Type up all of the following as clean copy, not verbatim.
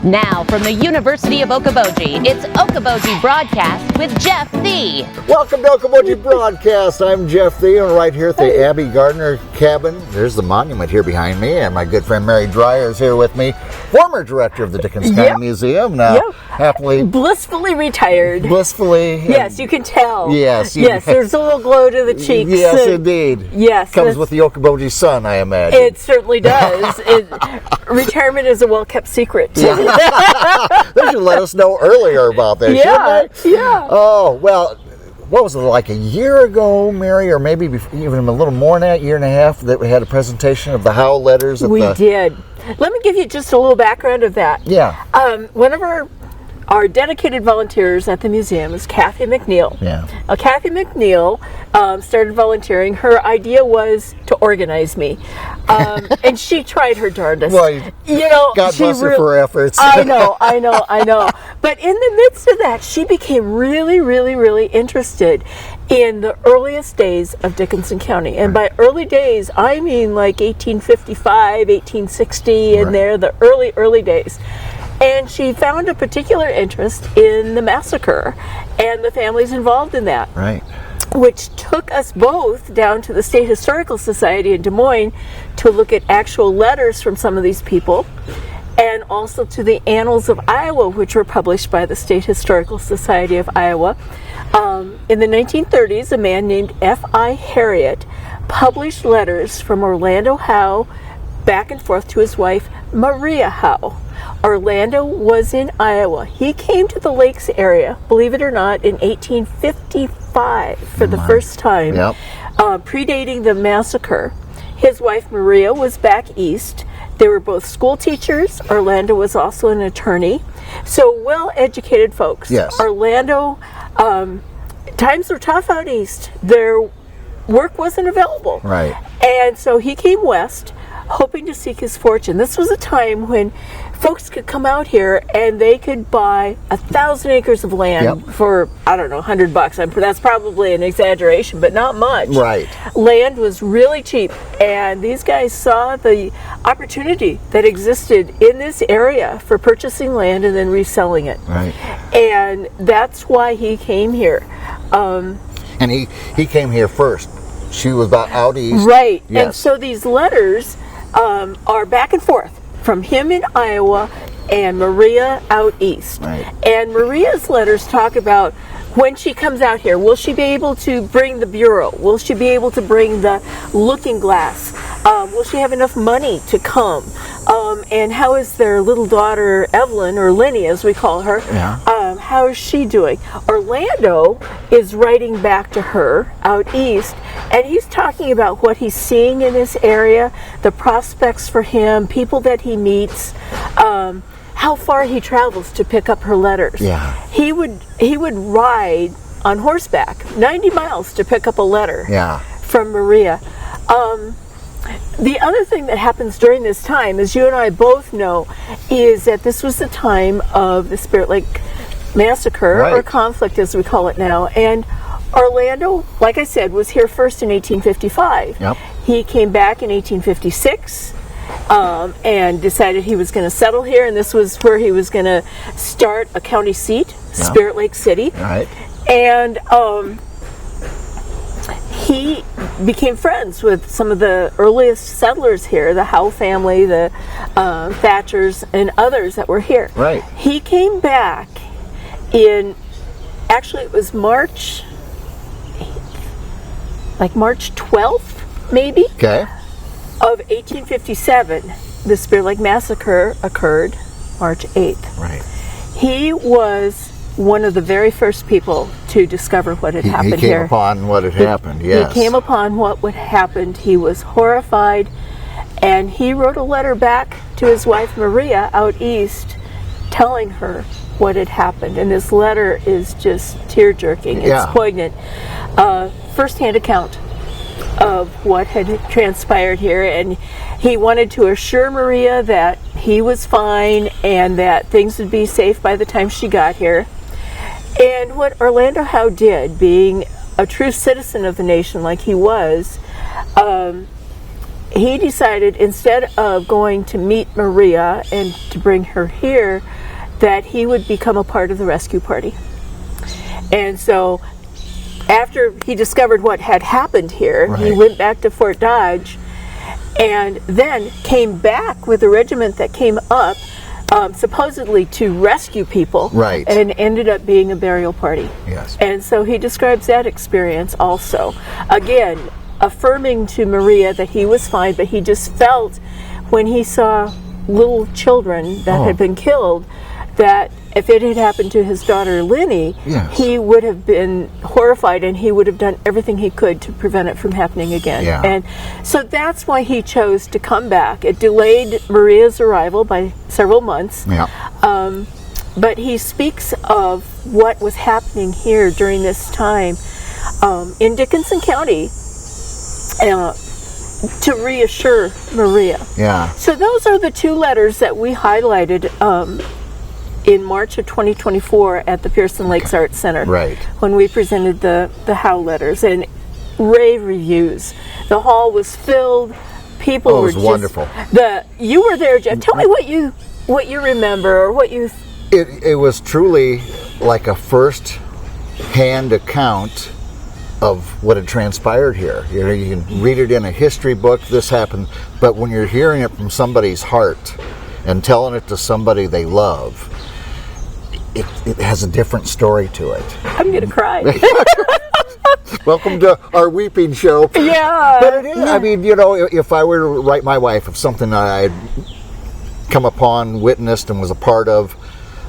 Now, from the University of Okoboji, it's Okoboji Broadcast with Jeff Thee. Welcome to Okoboji Broadcast. I'm Jeff Thee, and right here at the Abbey Gardner cabin. There's the monument here behind me, and my good friend Mary Dreyer is here with me, former director of the DICKINSON Museum, now happily... Blissfully retired. Blissfully. Yes, you can tell. Yes. Yes, there's a little glow to the cheeks. Yes, indeed. Yes. Comes with the Okoboji sun, I imagine. It certainly does. Retirement is a well-kept secret. Yeah. They should let us know earlier about that, shouldn't they? Yeah. Oh, well, what was it, like a year ago, Mary, or maybe even a little more than that, year and a half, that we had a presentation of the Howe Letters? We did. Let me give you just a little background of that. Yeah. One of our dedicated volunteers at the museum is Kathy McNeil. Yeah. Kathy McNeil started volunteering. Her idea was to organize me, and she tried her darndest. Well, God she bless her for her efforts. I know. But in the midst of that, she became really, really, really interested in the earliest days of Dickinson County. And by early days, I mean like 1855, 1860, and the early days. And she found a particular interest in the massacre and the families involved in that. Right. Which took us both down to the State Historical Society in Des Moines to look at actual letters from some of these people, and also to the Annals of Iowa, which were published by the State Historical Society of Iowa. In the 1930s, a man named F.I. Harriet published letters from Orlando Howe back and forth to his wife, Maria Howe. Orlando was in Iowa. He came to the Lakes area, believe it or not, in 1855 for the first time, predating the massacre. His wife, Maria, was back east. They were both school teachers. Orlando was also an attorney. So well-educated folks. Yes. Orlando, times were tough out east. Their work wasn't available. Right. And so he came west, hoping to seek his fortune. This was a time when folks could come out here and they could buy 1,000 acres of land for, I don't know, $100. That's probably an exaggeration, but not much. Right. Land was really cheap, and these guys saw the opportunity that existed in this area for purchasing land and then reselling it. Right. And that's why he came here. And he came here first. She was about out east. Right. Yes. And so these letters are back and forth from him in Iowa and Maria out east. Right. And Maria's letters talk about when she comes out here, will she be able to bring the bureau? Will she be able to bring the looking glass? Will she have enough money to come? And how is their little daughter, Evelyn, or Lenny as we call her, how is she doing? Orlando is writing back to her out east, and he's talking about what he's seeing in this area, the prospects for him, people that he meets, how far he travels to pick up her letters. Yeah. He would ride on horseback 90 miles to pick up a letter from Maria. The other thing that happens during this time, as you and I both know, is that this was the time of the Spirit Lake Massacre, or conflict as we call it now. And Orlando, like I said, was here first in 1855. Yep. He came back in 1856 and decided he was going to settle here, and this was where he was going to start a county seat, Spirit Lake City. Right. And he became friends with some of the earliest settlers here, the Howe family, the Thatchers, and others that were here. Right. He came back in, actually it was March 12th, maybe, of 1857. The Spirit Lake Massacre occurred March 8th. Right. He was one of the very first people to discover what had happened here. He came upon what had happened, yes. He came upon what had happened. He was horrified, and he wrote a letter back to his wife Maria out east telling her what had happened. And this letter is just tear-jerking. It's poignant. First-hand account of what had transpired here, and he wanted to assure Maria that he was fine and that things would be safe by the time she got here. And what Orlando Howe did, being a true citizen of the nation like he was, he decided, instead of going to meet Maria and to bring her here, that he would become a part of the rescue party. And so after he discovered what had happened here, he went back to Fort Dodge and then came back with a regiment that came up supposedly to rescue people, and ended up being a burial party. Yes. And so he describes that experience also. Again, affirming to Maria that he was fine, but he just felt when he saw little children that had been killed, that if it had happened to his daughter Linny, he would have been horrified, and he would have done everything he could to prevent it from happening again. And so that's why he chose to come back. It delayed Maria's arrival by several months. But he speaks of what was happening here during this time in Dickinson County to reassure Maria. So those are the two letters that we highlighted in March of 2024 at the Pearson Lakes Art Center, when we presented the Howe Letters, and rave reviews. The hall was filled. People were just wonderful. You were there, Jeff. Tell me what you remember, or what you. It was truly like a first-hand account of what had transpired here. You know, you can read it in a history book. This happened, but when you're hearing it from somebody's heart and telling it to somebody they love, it has a different story to it. I'm going to cry. Welcome to our weeping show. Yeah. But it is, I mean, you know, if I were to write my wife of something that I had come upon, witnessed, and was a part of,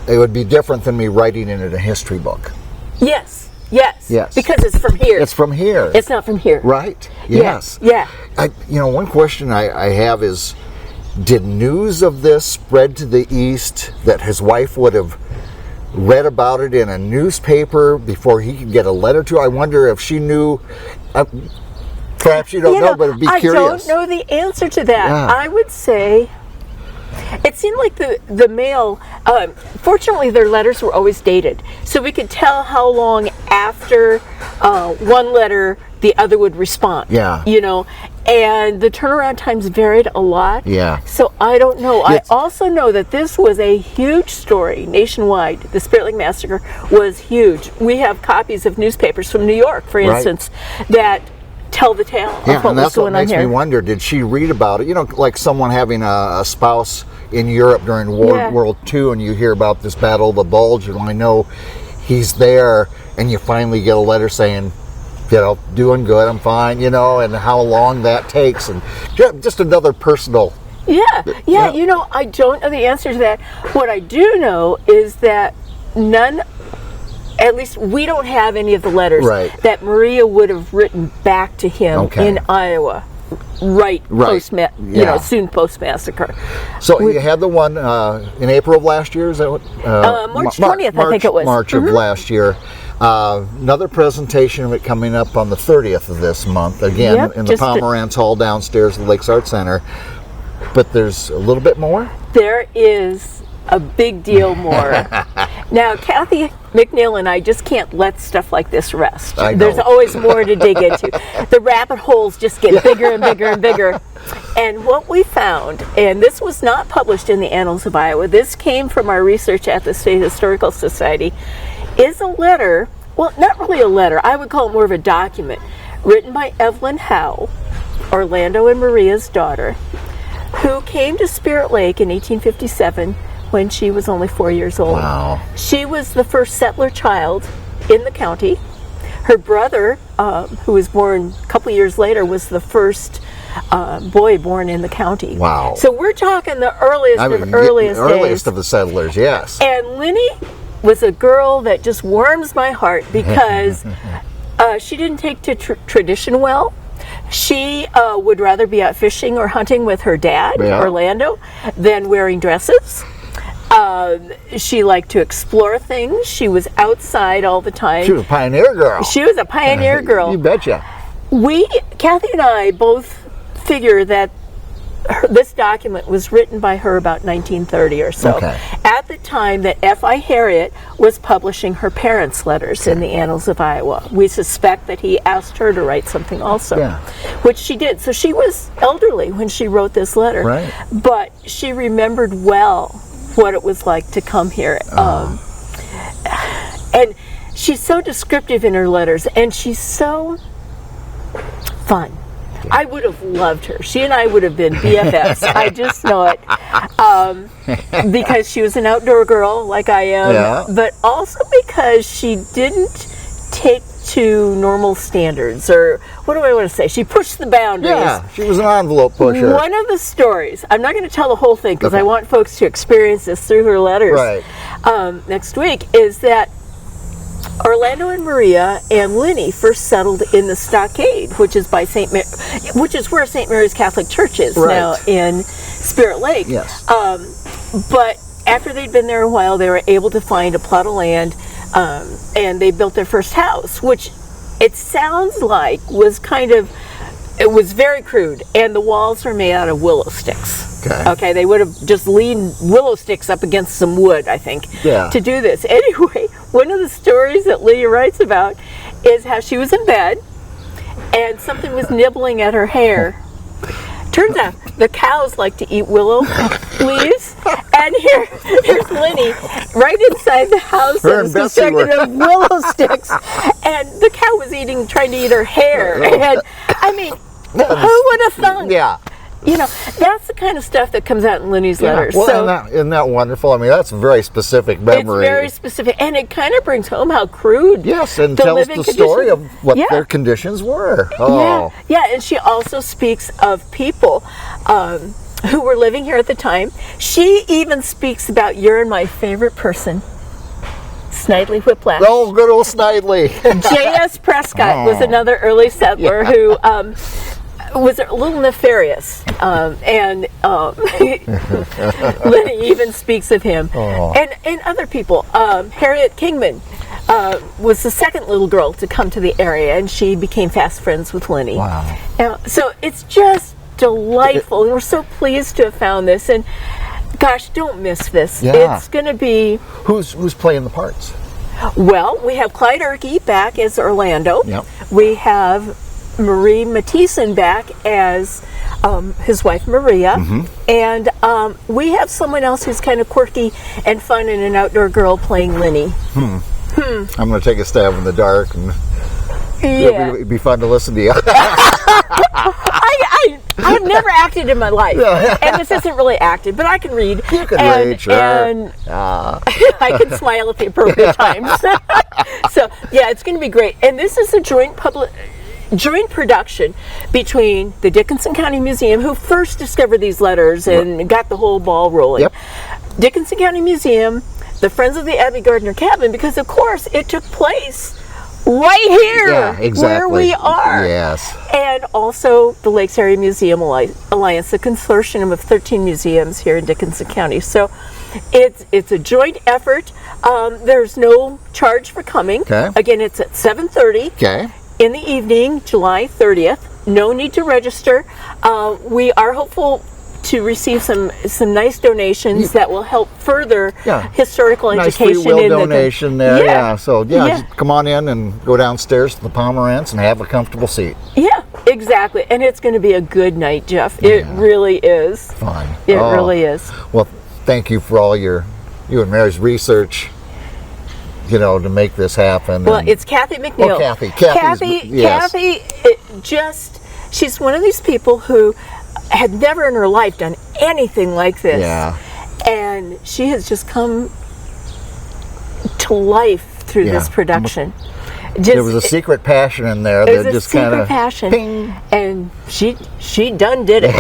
it would be different than me writing it in a history book. Yes. Because it's from here. It's from here. It's not from here. Right. Yes. Yeah. You know, one question I have is, did news of this spread to the East that his wife would have read about it in a newspaper before he could get a letter to her? I wonder if she knew. Perhaps you don't know, but I'd be curious. I don't know the answer to that. I would say it seemed like the mail, fortunately their letters were always dated, so we could tell how long after one letter the other would respond. You know, and the turnaround times varied a lot. So I don't know. I also know that this was a huge story nationwide. The Spirit Lake Massacre was huge. We have copies of newspapers from New York, for instance, that tell the tale of what was going on here. And that's what makes me wonder, did she read about it? You know, like someone having a spouse in Europe during World War II, and you hear about this Battle of the Bulge, and I know he's there, and you finally get a letter saying, you know, doing good, I'm fine, you know, and how long that takes, and just another personal. You know, I don't know the answer to that. What I do know is that at least we don't have any of the letters that Maria would have written back to him in Iowa, soon post massacre. So you had the one in April of last year. Is that what? March 20th, I think it was. March of last year. Another presentation of it coming up on the 30th of this month, again in the Pomerantz Hall downstairs at the Lakes Art Center. But there's a little bit more? There is a big deal more. Now, Kathy McNeil and I just can't let stuff like this rest. There's always more to dig into. The rabbit holes just get bigger and bigger and bigger. And what we found, and this was not published in the Annals of Iowa, this came from our research at the State Historical Society, is a letter, well, not really a letter, I would call it more of a document, written by Evelyn Howe, Orlando and Maria's daughter, who came to Spirit Lake in 1857 when she was only 4 years old. Wow. She was the first settler child in the county. Her brother, who was born a couple years later, was the first boy born in the county. Wow. So we're talking the earliest of the settlers, yes. And Linny was a girl that just warms my heart because she didn't take to tradition well. She would rather be out fishing or hunting with her dad, Orlando, than wearing dresses. She liked to explore things. She was outside all the time. She was a pioneer girl. She was a pioneer girl. You betcha. Kathy and I both figure that this document was written by her about 1930 or so. Okay. At the time that F.I. Harriet was publishing her parents' letters in the Annals of Iowa. We suspect that he asked her to write something also, which she did. So she was elderly when she wrote this letter, but she remembered well what it was like to come here. And she's so descriptive in her letters, and she's so fun. I would have loved her. She and I would have been BFFs. I just know it. Because she was an outdoor girl like I am, but also because she didn't take to normal standards, or what do I want to say? She pushed the boundaries. Yeah, she was an envelope pusher. One of the stories, I'm not going to tell the whole thing because I want folks to experience this through her letters next week, is that Orlando and Maria and Lenny first settled in the Stockade, which is by which is where St. Mary's Catholic Church is now in Spirit Lake. Yes. But after they'd been there a while, they were able to find a plot of land, and they built their first house, which it sounds like was it was very crude, and the walls were made out of willow sticks. Okay, they would have just leaned willow sticks up against some wood, I think, to do this. Anyway, one of the stories that Lydia writes about is how she was in bed, and something was nibbling at her hair. Turns out the cows like to eat willow leaves, and here's Lenny right inside the house that was constructed of willow sticks, and the cow was trying to eat her hair. And I mean, who would have thunk? Yeah. You know, that's the kind of stuff that comes out in Lenny's letters. Well, so, isn't that wonderful? I mean, that's a very specific memory. It's very specific, and it kind of brings home how crude. Yes, and the tells the story of what their conditions were. Oh. Yeah, and she also speaks of people who were living here at the time. She even speaks about your and my favorite person, Snidely Whiplash. Oh, good old Snidely. J.S. Prescott was another early settler who was a little nefarious, and Lenny even speaks of him, and other people. Harriet Kingman was the second little girl to come to the area, and she became fast friends with Lenny. Wow! So it's just delightful, and we're so pleased to have found this. And gosh, don't miss this. Yeah. It's going to be who's playing the parts? Well, we have Clyde Erkey back as Orlando. Yep. We have Marie Mathieson back as his wife Maria, and we have someone else who's kind of quirky and fun and an outdoor girl playing Lenny. I'm going to take a stab in the dark, and it'd be fun to listen to you. I've never acted in my life, and this isn't really acted, but I can read. You can read, sure. And I can smile at the appropriate times. So, yeah, it's going to be great. And this is a joint production between the Dickinson County Museum, who first discovered these letters and got the whole ball rolling. Dickinson County Museum, the Friends of the Abbey Gardner Cabin, because of course it took place right here where we are. Yes. And also the Lakes Area Museum Alliance, the consortium of 13 museums here in Dickinson County. So it's a joint effort. There's no charge for coming. Again, it's at 7:30. In the evening, July 30th. No need to register. We are hopeful to receive some nice donations that will help further historical education. Nice free will donation there. So just come on in and go downstairs to the Pomerantz and have a comfortable seat. Yeah, exactly. And it's going to be a good night, Jeff. It really is. Fun. It really is. Well, thank you for all you and Mary's research, to make this happen. Well, it's Kathy McNeil. Kathy, she's one of these people who had never in her life done anything like this. Yeah. And she has just come to life through this production. There was a secret passion in there that just kind of passion, ping. And she done did it.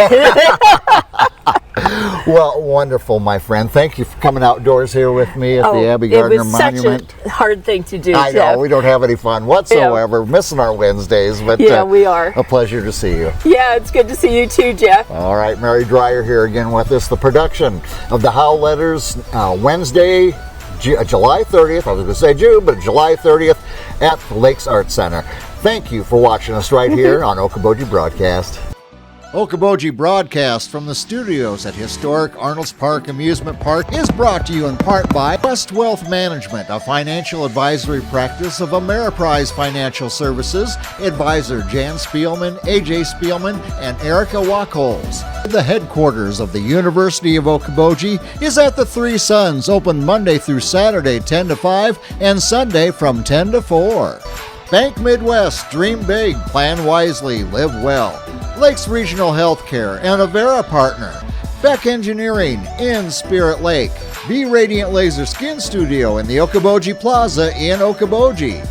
Well, wonderful, my friend. Thank you for coming outdoors here with me at the Abbey Gardner Monument. It was such a hard thing to do, I Jeff. know, we don't have any fun whatsoever. Missing our Wednesdays, but we are. A pleasure to see you. Yeah, it's good to see you too, Jeff. All right, Mary Dreyer here again with us. The production of the Howe Letters, Wednesday, July 30th. I was going to say June, but July 30th at the Lakes Art Center. Thank you for watching us right here on Okoboji Broadcast. Okoboji Broadcast from the studios at historic Arnold's Park Amusement Park is brought to you in part by West Wealth Management, a financial advisory practice of Ameriprise Financial Services. Advisor Jan Spielman, AJ Spielman, and Erica Wachholz. The headquarters of the University of Okoboji is at the Three Sons, open Monday through Saturday 10 to 5 and Sunday from 10 to 4. Bank Midwest, dream big, plan wisely, live well. Lakes Regional Healthcare and Avera Partner. Beck Engineering in Spirit Lake. Be Radiant Laser Skin Studio in the Okoboji Plaza in Okoboji.